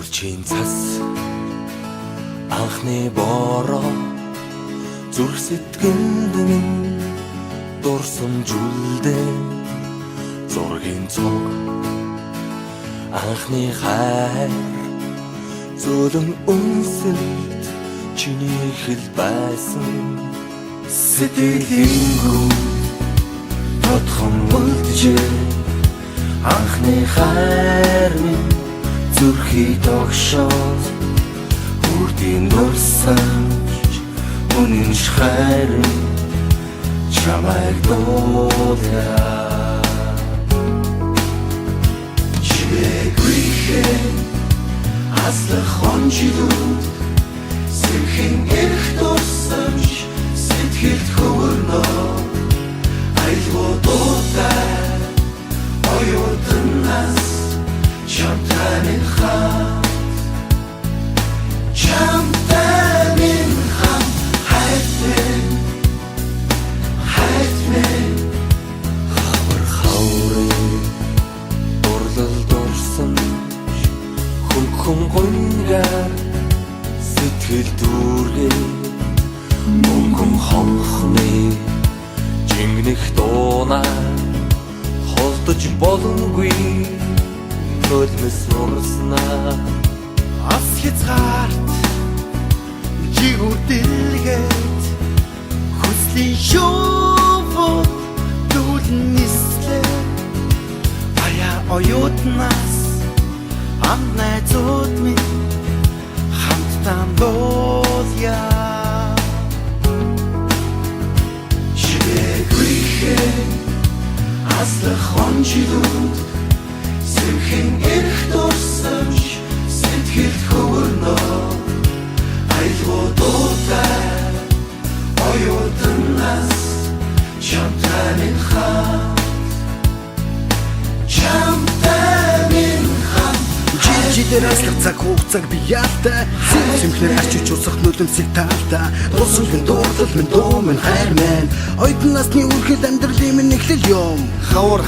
Үржийн цас анхны бороо зүрх сэтгэнд минь дурсамжуулдэ зургийн цог анхны хайр зөөлөн үнсэлт чиний хэл байсан сэтгэлийн гүн тодхон үлджээ анхны хайр минь зүрхий тогшоод хүрдийн дурсамж үнэн хайр чамайг дуулаа чигрихэ аслах хонжидууд сэрхэн эрх дурсамж сэтгэлд хөвөрнөө айлгуудтай оюутнаас чамтай минь хамт хайт минь хавар хаврын дурлал дурсамж хүн гонгаар сэтгэл дүүргээ мөнгөн хонхны жингнэх дуунаа холдож боломгүй нулимс урснаа ас хязгаарт жигүүдэлгээд хүслийн шоувод дүүлэн нислээ аяа оюутнаас амт найзууд минь хамтдаа дуулъя чигрихэ аслах хонжидууд сэрхэн эрх дурсамж сэтгэлд хөвөрнөө айлгуудтай оюутнаас чамтай минь хамт Жидээр аслах цаг хугацааг би яалтай симхнэр арчиж усах нулимсыг таалта Дурсамжын дурлал минь дуу минь хайр минь Оюутан насны үргэлж амьдралын минь эхлэл юм Хавар